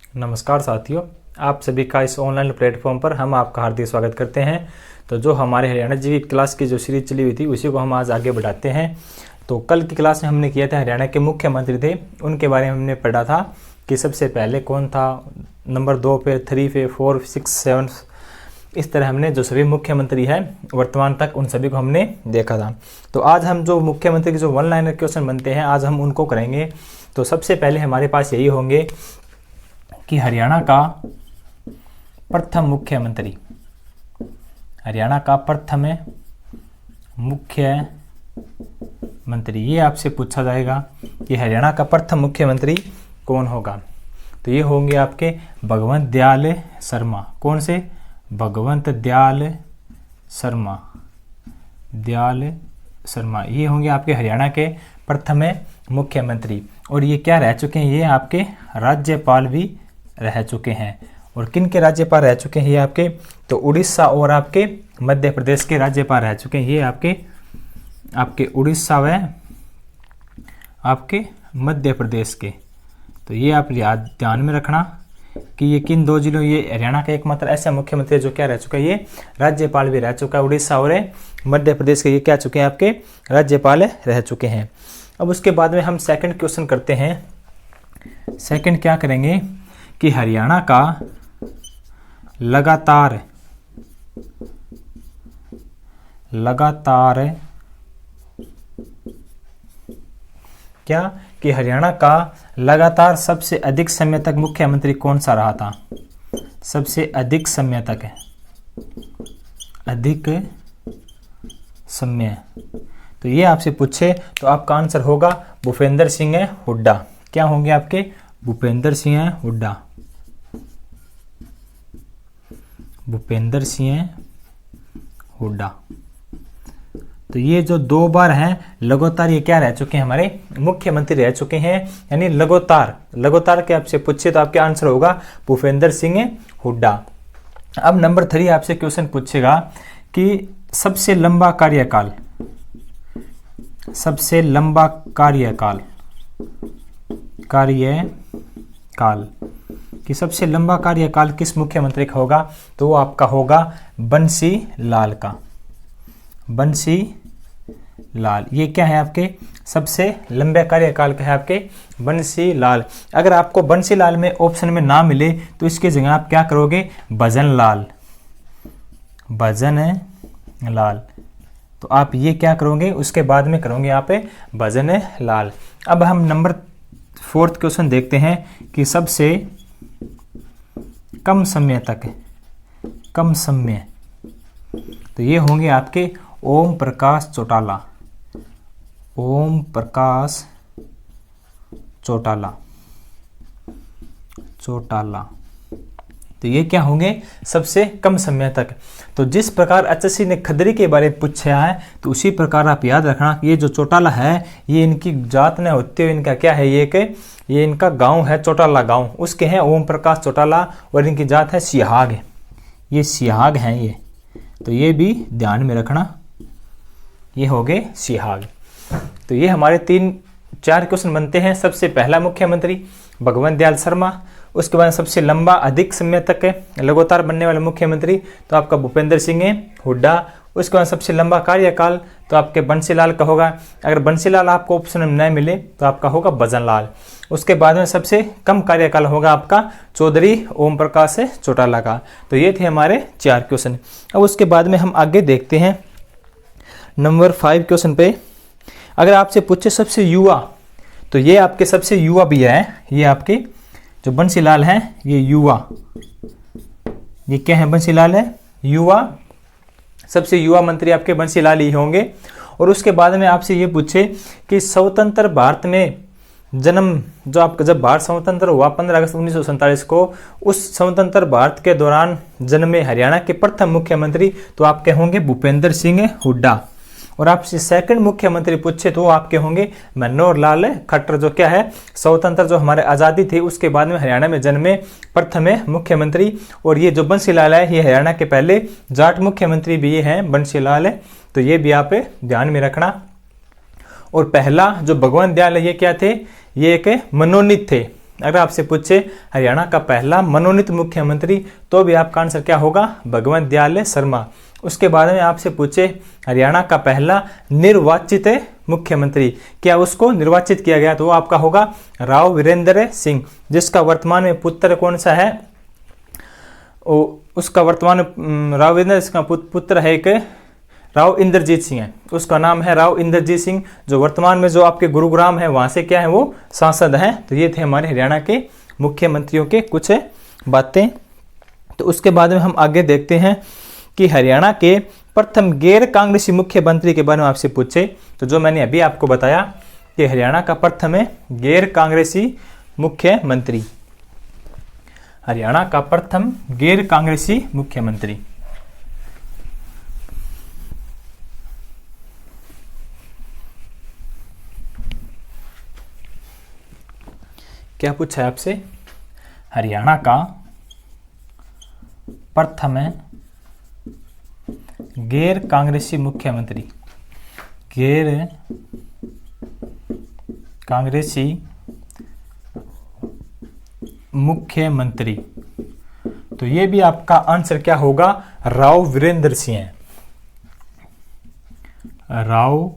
नमस्कार साथियों, आप सभी का इस ऑनलाइन प्लेटफॉर्म पर हम आपका हार्दिक स्वागत करते हैं। तो जो हमारे हरियाणा जीके क्लास की जो सीरीज चली हुई थी उसी को हम आज आगे बढ़ाते हैं। तो कल की क्लास में हमने किया था हरियाणा के मुख्यमंत्री थे, उनके बारे में हमने पढ़ा था कि सबसे पहले कौन था, नंबर 2 पे, 3 पे, 4, 6, 7, इस तरह हमने जो सभी मुख्यमंत्री हैं वर्तमान तक उन सभी को हमने देखा था। तो आज हम जो मुख्यमंत्री के जो वन लाइनर क्वेश्चन बनते हैं आज हम उनको करेंगे। तो सबसे पहले हमारे पास यही होंगे कि हरियाणा का प्रथम मुख्यमंत्री, हरियाणा का प्रथम मुख्यमंत्री, ये आपसे पूछा जाएगा कि हरियाणा का प्रथम मुख्यमंत्री कौन होगा। तो ये होंगे आपके भगवंत दयाल शर्मा। कौन से? भगवंत दयाल शर्मा, ये होंगे आपके हरियाणा के प्रथम मुख्यमंत्री। और ये क्या रह चुके हैं? ये आपके राज्यपाल भी रह चुके हैं। और किन के राज्यपाल रह चुके हैं ये आपके? तो उड़ीसा और आपके मध्य प्रदेश के राज्यपाल रह चुके हैं। ये आपके उड़ीसा व आपके मध्य प्रदेश के। तो ये आप ध्यान में रखना कि ये किन दो जिलों, ये हरियाणा का एकमात्र ऐसा मुख्यमंत्री जो क्या रह चुका है, ये राज्यपाल भी रह चुका है। उड़ीसा और मध्य प्रदेश के ये क्या चुके हैं? आपके राज्यपाल रह चुके हैं। अब उसके बाद में हम सेकंड क्वेश्चन करते हैं। सेकंड क्या करेंगे कि हरियाणा का लगातार क्या कि हरियाणा का लगातार सबसे अधिक समय तक मुख्यमंत्री कौन सा रहा था? सबसे अधिक समय तक है, अधिक समय। तो ये आपसे पूछे तो आपका आंसर होगा भूपेंद्र सिंह हुड्डा। क्या होंगे आपके? भूपेंद्र सिंह हुड्डा। भूपेंद्र सिंह हुड्डा। तो ये जो 2 बार हैं लगातार ये क्या रह चुके हैं? हमारे मुख्यमंत्री रह चुके हैं, यानी लगातार के आपसे पूछे तो आपका आंसर होगा भूपेंद्र सिंह हुड्डा। अब नंबर 3 आपसे क्वेश्चन पूछेगा कि सबसे लंबा कार्यकाल कि सबसे लंबा कार्यकाल किस मुख्यमंत्री का होगा? तो वो आपका होगा बंसी लाल। ये क्या है? आपके सबसे लंबे कार्यकाल का है आपके बंसी लाल। अगर आपको बंसी लाल में ऑप्शन में ना मिले तो इसकी जगह आप क्या करोगे? भजन लाल। तो आप ये क्या करोगे? उसके बाद में करोगे यहाँ पे भजन लाल। अब हम नंबर 4 क्वेश्चन देखते हैं कि सबसे कम समय। तो ये होंगे आपके ओम प्रकाश चौटाला। तो ये क्या होंगे? सबसे कम समय तक। तो जिस प्रकार एचएससी ने खदरी के बारे में पूछा है तो उसी प्रकार आप याद रखना ये जो चौटाला है ये इनकी जात ने होते हुए इनका क्या है? ये इनका गांव है, चौटाला गांव, उसके हैं ओम प्रकाश चौटाला। और इनकी जात है सिहाग। ये सिहाग हैं ये। तो ये भी ध्यान में रखना, ये हो गए सिहाग। तो ये हमारे 3-4 क्वेश्चन बनते हैं। सबसे पहला मुख्यमंत्री भगवंत दयाल शर्मा, उसके बाद सबसे लंबा अधिक समय तक लगातार बनने वाले मुख्यमंत्री तो आपका भूपेंद्र सिंह हुड्डा। उसके बाद सबसे लंबा कार्यकाल तो आपके बंसीलाल का होगा। अगर बंसीलाल आपको ऑप्शन में न मिले तो आपका होगा भजन लाल। उसके बाद में सबसे कम कार्यकाल होगा आपका चौधरी ओम प्रकाश चौटाला का। तो ये थे हमारे 4 क्वेश्चन। अब उसके बाद में हम आगे देखते हैं नंबर 5 क्वेश्चन पे। अगर आपसे पूछे सबसे युवा, तो ये आपके सबसे युवा भी है। ये आपके जो बंसीलाल हैं ये युवा, ये क्या है? बंसीलाल है युवा। सबसे युवा मंत्री आपके बंसीलाल ही होंगे। और उसके बाद में आपसे ये पूछे कि स्वतंत्र भारत में जन्म, जो आपका जब भारत स्वतंत्र हुआ 15 अगस्त 1947 को, उस स्वतंत्र भारत के दौरान जन्मे हरियाणा के प्रथम मुख्यमंत्री तो आपके होंगे भूपेंद्र सिंह हुड्डा। और आपसे सेकंड मुख्यमंत्री पूछे तो आपके होंगे मनोहर लाल खट्टर, जो क्या है? स्वतंत्र जो हमारे आज़ादी थी उसके बाद में हरियाणा में जन्मे प्रथम मुख्यमंत्री। और ये जो बंसीलाल है ये हरियाणा के पहले जाट मुख्यमंत्री भी ये हैं बंसीलाल। तो ये भी आप ध्यान में रखना। और पहला जो भगवंत दयाल ये क्या थे? ये एक मनोनीत थे। अगर आपसे पूछे हरियाणा का पहला मनोनीत मुख्यमंत्री, तो भी आपका आंसर क्या होगा? भगवंत दयाल शर्मा। उसके बाद में आपसे पूछे हरियाणा का पहला निर्वाचित मुख्यमंत्री, क्या उसको निर्वाचित किया गया? तो वो आपका होगा राव वीरेंद्र सिंह, जिसका वर्तमान में पुत्र कौन सा है? उसका वर्तमान राव वीरेंद्र सिंह का पुत्र है एक राव इंद्रजीत सिंह है, उसका नाम है राव इंद्रजीत सिंह, जो वर्तमान में जो आपके गुरुग्राम है वहां से क्या है वो सांसद हैं। तो ये थे हमारे हरियाणा के मुख्यमंत्रियों के कुछ बातें। तो उसके बाद में हम आगे देखते हैं कि हरियाणा के प्रथम गैर कांग्रेसी मुख्यमंत्री के बारे में आपसे पूछे, तो जो मैंने अभी आपको बताया कि हरियाणा का प्रथम है गैर कांग्रेसी मुख्यमंत्री, हरियाणा का प्रथम गैर कांग्रेसी मुख्यमंत्री। क्या पूछा है आपसे? हरियाणा का प्रथम गैर कांग्रेसी मुख्यमंत्री, गैर कांग्रेसी मुख्यमंत्री, तो ये भी आपका आंसर क्या होगा? राव वीरेंद्र सिंह है। राव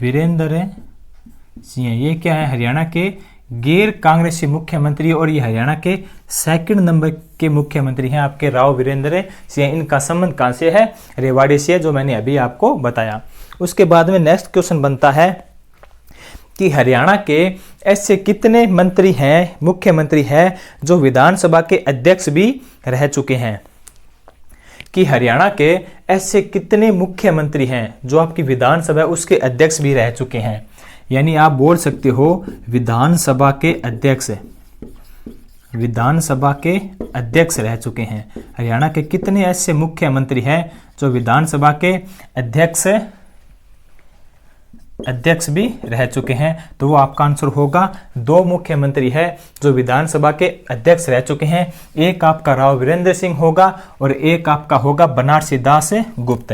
वीरेंद्र सिंह, ये क्या है? हरियाणा के गैर कांग्रेसी मुख्यमंत्री, और ये हरियाणा के सेकंड नंबर के मुख्यमंत्री हैं आपके राव वीरेंद्र सिंह। इनका संबंध कहां से है? रेवाड़ी से, जो मैंने अभी आपको बताया। उसके बाद में नेक्स्ट क्वेश्चन बनता है कि हरियाणा के ऐसे कितने मंत्री हैं, मुख्यमंत्री हैं, जो विधानसभा के अध्यक्ष भी रह चुके हैं? कि हरियाणा के ऐसे कितने मुख्यमंत्री हैं जो आपकी विधानसभा उसके अध्यक्ष भी रह चुके हैं? यानी आप बोल सकते हो विधानसभा के अध्यक्ष, विधानसभा के अध्यक्ष रह चुके हैं। हरियाणा के कितने ऐसे मुख्यमंत्री हैं जो विधानसभा के अध्यक्ष भी रह चुके हैं? तो वो आपका आंसर होगा 2 मुख्यमंत्री है जो विधानसभा के अध्यक्ष रह चुके हैं। एक आपका राव वीरेंद्र सिंह होगा और एक आपका होगा बनारसी दास गुप्त।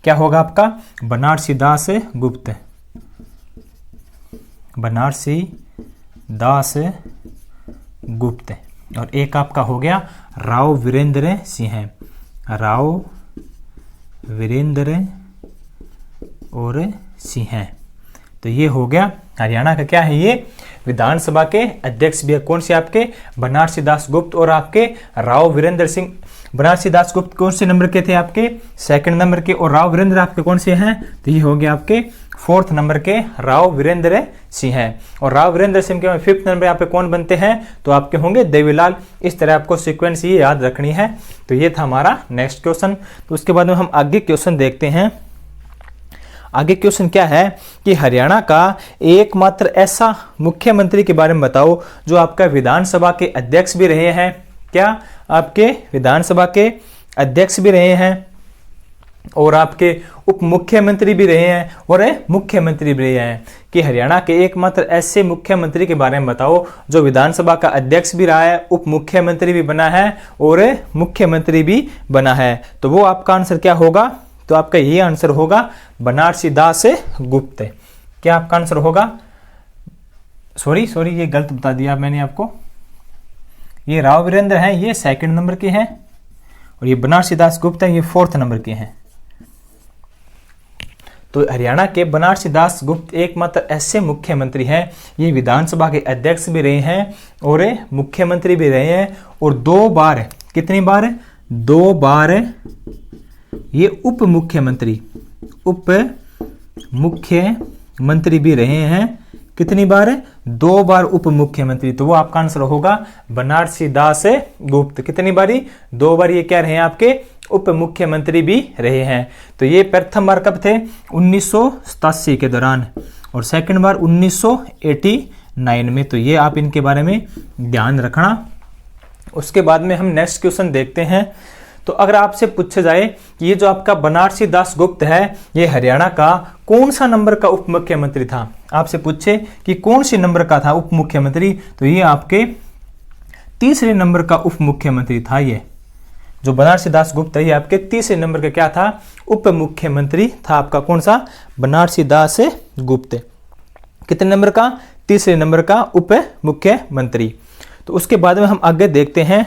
क्या होगा आपका? बनारसी दास गुप्त, बनारसी दास गुप्त। और एक आपका हो गया राव वीरेंद्र सिंह है, राव वीरेंद्र और सिंह है। तो ये हो गया हरियाणा का क्या है? ये विधानसभा के अध्यक्ष भी है। कौन से आपके? बनारसी दास गुप्त और आपके राव वीरेंद्र सिंह। बनारसी दास गुप्त कौन से नंबर के थे? आपके सेकंड नंबर के। और राव वीरेंद्र आपके कौन से हैं? तो ये हो गया आपके 4th नंबर के राव वीरेंद्र सिंह हैं। और राव वीरेंद्र सिंह के 5th नंबर यहाँ पे कौन बनते हैं? तो आपके होंगे देवीलाल। इस तरह आपको सीक्वेंस ये याद रखनी है। तो ये था हमारा नेक्स्ट क्वेश्चन। तो उसके बाद में हम आगे क्वेश्चन देखते हैं। आगे क्वेश्चन क्या है कि हरियाणा का एकमात्र ऐसा मुख्यमंत्री के बारे में बताओ जो आपका विधानसभा के अध्यक्ष भी रहे हैं। क्या? आपके विधानसभा के अध्यक्ष भी रहे हैं और आपके उप मुख्यमंत्री भी रहे हैं और मुख्यमंत्री भी रहे हैं। कि हरियाणा के एकमात्र ऐसे मुख्यमंत्री के बारे में बताओ जो विधानसभा का अध्यक्ष भी रहा है, उप मुख्यमंत्री भी बना है और मुख्यमंत्री भी बना है। तो वो आपका आंसर क्या होगा? तो आपका ये आंसर होगा बनारसी दास गुप्त। क्या आपका आंसर होगा? सॉरी ये गलत बता दिया मैंने आपको। ये राव वीरेंद्र हैं, ये 2nd नंबर के हैं और ये बनारसी दास गुप्त हैं, ये 4th नंबर के हैं। तो हरियाणा के बनारसी दास गुप्त एकमात्र ऐसे मुख्यमंत्री हैं, ये विधानसभा के अध्यक्ष भी रहे हैं और मुख्यमंत्री भी रहे हैं और 2 बार, कितनी बार? 2 बार ये उप मुख्यमंत्री भी रहे हैं। कितनी बार? 2 बार उप मुख्यमंत्री। तो वो आपका आंसर होगा बनारसी दास गुप्त। कितनी बारी? 2 बार ये क्या रहे हैं? आपके उप मुख्यमंत्री भी रहे हैं। तो ये प्रथम बार कब थे? 1987 के दौरान और सेकंड बार 1989 में। तो ये आप इनके बारे में ध्यान रखना। उसके बाद में हम नेक्स्ट क्वेश्चन देखते हैं। तो अगर आपसे पूछा जाए कि ये जो आपका बनारसी दास गुप्त है ये हरियाणा का कौन सा नंबर का उप मुख्यमंत्री था, आपसे पूछे कि कौन सी नंबर का था उप मुख्यमंत्री, तो ये आपके 3रे नंबर का उप मुख्यमंत्री था। ये जो बनारसी दास गुप्त है ये आपके 3रे नंबर का क्या था? उप मुख्यमंत्री था आपका। कौन सा? बनारसी दास गुप्त। कितने नंबर का? तीसरे नंबर का उप मुख्यमंत्री। तो उसके बाद में हम आगे देखते हैं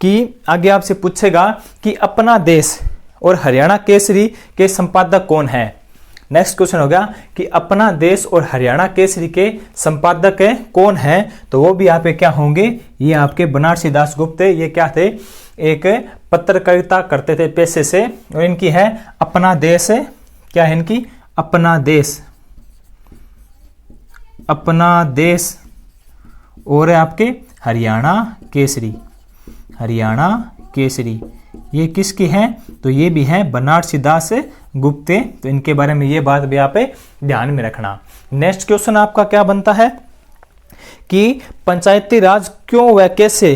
कि आगे आपसे पूछेगा कि अपना देश और हरियाणा केसरी के संपादक कौन है। नेक्स्ट क्वेश्चन होगा कि अपना देश और हरियाणा केसरी के संपादक कौन है। तो वो भी आप क्या होंगे, ये आपके बनारसी दास गुप्त। ये क्या थे, एक पत्रकारिता करते थे पेशे से, और इनकी है अपना देश। क्या है इनकी, अपना देश, अपना देश, और आपके हरियाणा केसरी, हरियाणा केसरी। ये किसकी है, तो ये भी है बनारसी दास गुप्ते। तो इनके बारे में ये बात भी आप ध्यान में रखना। नेक्स्ट क्वेश्चन आपका क्या बनता है कि पंचायती राज क्यों व कैसे,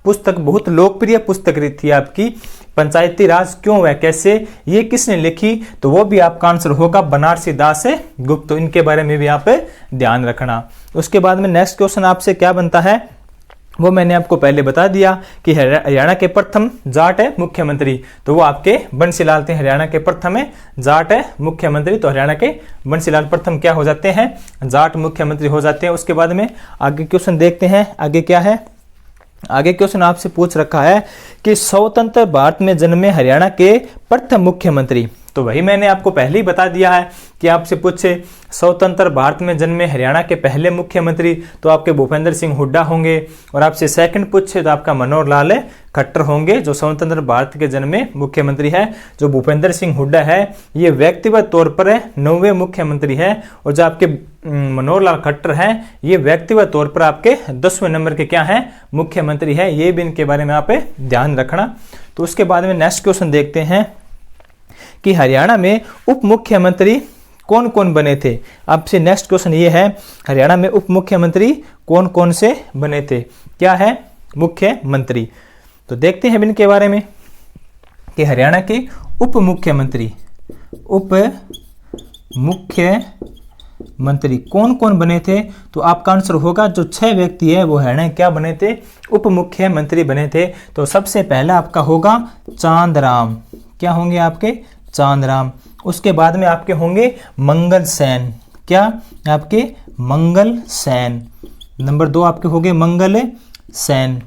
पुस्तक बहुत लोकप्रिय पुस्तक थी आपकी, पंचायती राज क्यों व कैसे, ये किसने लिखी। तो वो भी आपका आंसर होगा बनारसी दास गुप्त। तो इनके बारे में भी आप ध्यान रखना। उसके बाद में नेक्स्ट क्वेश्चन आपसे क्या बनता है, वो मैंने आपको पहले बता दिया कि हरियाणा के प्रथम जाट मुख्यमंत्री, तो वो आपके बंसीलाल थे। हरियाणा के प्रथम जाट मुख्यमंत्री, तो हरियाणा के बंसीलाल प्रथम क्या हो जाते हैं, जाट मुख्यमंत्री हो जाते हैं। उसके बाद में आगे क्वेश्चन देखते हैं, आगे क्या है। आगे क्वेश्चन आपसे पूछ रखा है कि स्वतंत्र भारत में जन्मे हरियाणा के प्रथम मुख्यमंत्री। तो वही मैंने आपको पहले ही बता दिया है कि आपसे पूछे स्वतंत्र भारत में जन्मे हरियाणा के पहले मुख्यमंत्री, तो आपके भूपेंद्र सिंह हुड्डा होंगे। और आपसे सेकंड पूछे तो आपका मनोहर लाल खट्टर होंगे, जो स्वतंत्र भारत के जन्मे मुख्यमंत्री है। जो भूपेंद्र सिंह हुड्डा है ये व्यक्तिगत तौर पर 9वें मुख्यमंत्री है, और जो आपके मनोहर लाल खट्टर हैं ये व्यक्तिगत तौर पर आपके 10वें नंबर के क्या हैं, मुख्यमंत्री है। ये भी इनके बारे में आप ध्यान रखना। तो उसके बाद में नेक्स्ट क्वेश्चन देखते हैं कि हरियाणा में उप मुख्यमंत्री कौन कौन बने थे। आपसे नेक्स्ट क्वेश्चन ये है, हरियाणा में उप मुख्यमंत्री कौन कौन से बने थे, क्या है मुख्यमंत्री। तो देखते हैं इनके बारे में कि हरियाणा के उप मुख्यमंत्री, उप मुख्यमंत्री कौन कौन बने थे। तो आपका आंसर होगा जो 6 व्यक्ति है वो हरियाणा क्या बने थे, उप मुख्यमंत्री बने थे। तो सबसे पहला आपका होगा चांदराम, क्या होंगे आपके, चांदराम। उसके बाद में आपके होंगे मंगल सेन, क्या आपके मंगल सेन। नंबर 2 आपके होंगे मंगल सेन,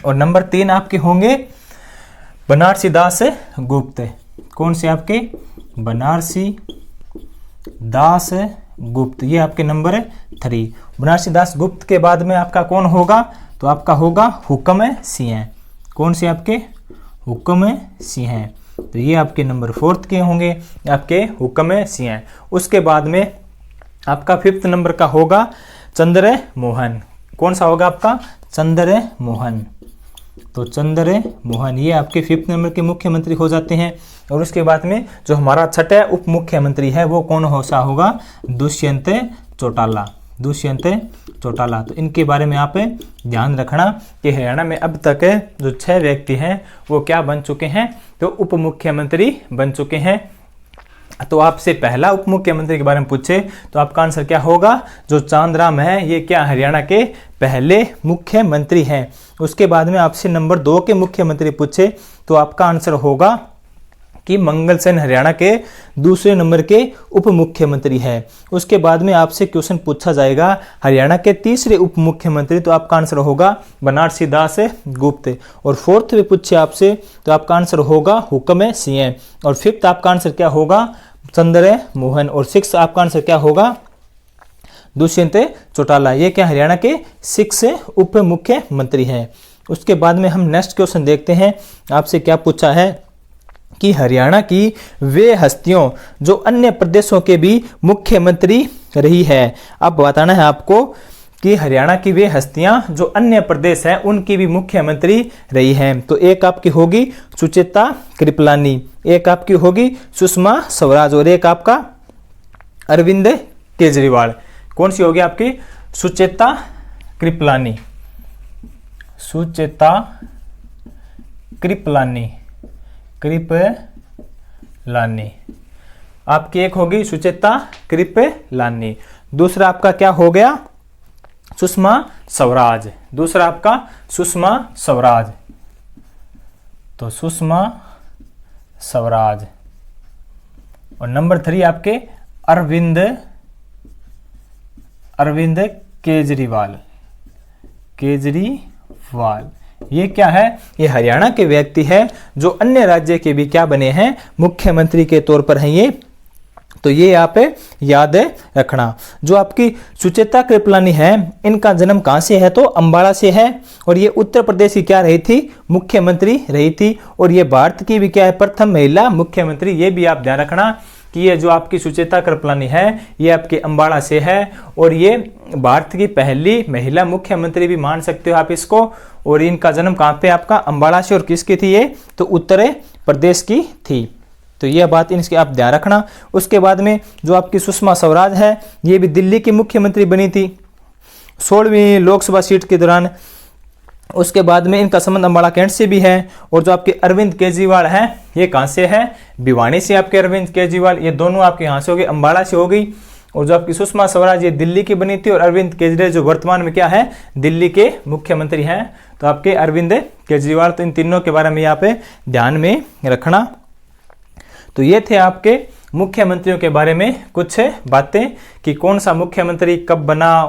और नंबर 3 आपके होंगे बनारसी दास गुप्त। कौन से आपके, बनारसी दास गुप्त, ये आपके नंबर 3। बनारसी दास गुप्त के बाद में आपका कौन होगा, तो आपका होगा हुक्म सिंह। कौन से आपके, हुक्म सिंह। तो ये आपके नंबर 4 के होंगे, आपके हुक्म सिंह। उसके बाद में आपका 5th नंबर का होगा चंद्र मोहन। कौन सा होगा आपका, चंद्र मोहन। तो चंद्र मोहन ये आपके 5th नंबर के मुख्यमंत्री हो जाते हैं। और उसके बाद में जो हमारा 6ठा उप मुख्यमंत्री है वो कौन होगा, दुष्यंत चौटाला, दुष्यंत चौटाला। तो इनके बारे में आप ध्यान रखना कि हरियाणा में अब तक जो 6 व्यक्ति हैं वो क्या बन चुके हैं, तो उप मुख्यमंत्री बन चुके हैं। तो आपसे पहला उप मुख्यमंत्री के बारे में पूछे तो आपका आंसर क्या होगा, जो चांदराम है ये क्या हरियाणा के पहले मुख्यमंत्री हैं। उसके बाद में आपसे नंबर 2 के मुख्यमंत्री पूछे तो आपका आंसर होगा कि मंगल सेन हरियाणा के दूसरे नंबर के उप मुख्यमंत्री है। उसके बाद में आपसे क्वेश्चन पूछा जाएगा हरियाणा के तीसरे उप मुख्यमंत्री, तो आपका आंसर होगा बनारसी दास गुप्त। और 4th में पूछे आपसे तो आपका आंसर होगा हुक्म सिंह। और 5th आपका आंसर क्या होगा, चंद्र मोहन। और 6th आपका आंसर क्या होगा, दुष्यंत चौटाला। ये क्या हरियाणा के 6 उप मुख्यमंत्री हैं। उसके बाद में हम नेक्स्ट क्वेश्चन देखते हैं, आपसे क्या पूछा है कि हरियाणा की वे हस्तियों जो अन्य प्रदेशों के भी मुख्यमंत्री रही है। अब बताना है आपको कि हरियाणा की वे हस्तियां जो अन्य प्रदेश हैं उनकी भी मुख्यमंत्री रही हैं। तो एक आपकी होगी सुचेता कृपलानी, एक आपकी होगी सुषमा स्वराज, और एक आपका अरविंद केजरीवाल। कौन सी होगी आपकी, सुचेता कृपलानी, सुचेता कृपलानी, कृपलानी आपकी एक होगी सुचेता कृपलानी। दूसरा आपका क्या हो गया, सुषमा स्वराज। दूसरा आपका सुषमा स्वराज, तो सुषमा स्वराज। और नंबर 3 आपके अरविंद अरविंद केजरीवाल। ये क्या है? ये हरियाणा के व्यक्ति है जो अन्य राज्य के भी क्या बने हैं, मुख्यमंत्री के तौर पर हैं ये। तो ये यहाँ पे याद रखना। जो आपकी सुचेता कृपलानी है, इनका जन्म कहाँ से है? तो अंबाला से है, और ये उत्तर प्रदेश की क्या रही थी? मुख्यमंत्री रही थी। और ये भारत की भी क्या है? प्रथम महिला मुख्यमंत्री। ये भी आप ध्यान रखना कि ये जो आपकी सुचेता कृपलानी है, ये आपके अंबाला से है, और ये भारत की पहली महिला मुख्यमंत्री भी मान सकते हो आप इसको। और इनका जन्म कहाँ पे? आपका अंबाला से। और किसकी थी ये? तो उत्तर प्रदेश की थी। तो यह बात इनकी आप ध्यान रखना। उसके बाद में जो आपकी सुषमा स्वराज है, ये भी दिल्ली की मुख्यमंत्री बनी थी 16वीं लोकसभा सीट के दौरान। उसके बाद में इनका संबंध अंबाला कैंट से भी है। और जो आपके अरविंद केजरीवाल हैं, ये कहाँ से है? भिवानी से आपके अरविंद केजरीवाल। ये दोनों आपके यहाँ से हो गए, अंबाला से हो गई। और जो आपकी सुषमा स्वराज ये दिल्ली की बनी थी, और अरविंद केजरीवाल जो वर्तमान में क्या है? दिल्ली के मुख्यमंत्री हैं। तो आपके अरविंद केजरीवाल। तो इन तीनों के बारे में यहाँ पे ध्यान में रखना। तो ये थे आपके मुख्यमंत्रियों के बारे में कुछ बातें कि कौन सा मुख्यमंत्री कब बना,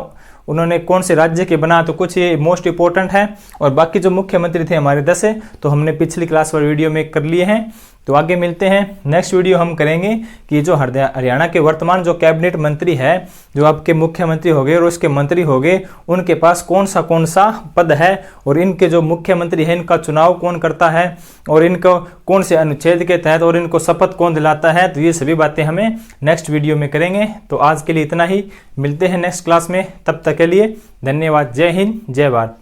उन्होंने कौन से राज्य के बना। तो कुछ ये मोस्ट इंपॉर्टेंट है। और बाकी जो मुख्यमंत्री थे हमारे 10 है, तो हमने पिछली क्लास वाली वीडियो में कर लिए हैं। तो आगे मिलते हैं। नेक्स्ट वीडियो हम करेंगे कि जो हरियाणा के वर्तमान जो कैबिनेट मंत्री है, जो आपके मुख्यमंत्री हो गए और उसके मंत्री हो गए, उनके पास कौन सा पद है, और इनके जो मुख्यमंत्री हैं इनका चुनाव कौन करता है, और इनको कौन से अनुच्छेद के तहत, और इनको शपथ कौन दिलाता है। तो ये सभी बातें हमें नेक्स्ट वीडियो में करेंगे। तो आज के लिए इतना ही। मिलते हैं नेक्स्ट क्लास में। तब तक के लिए धन्यवाद। जय हिंद, जय भारत।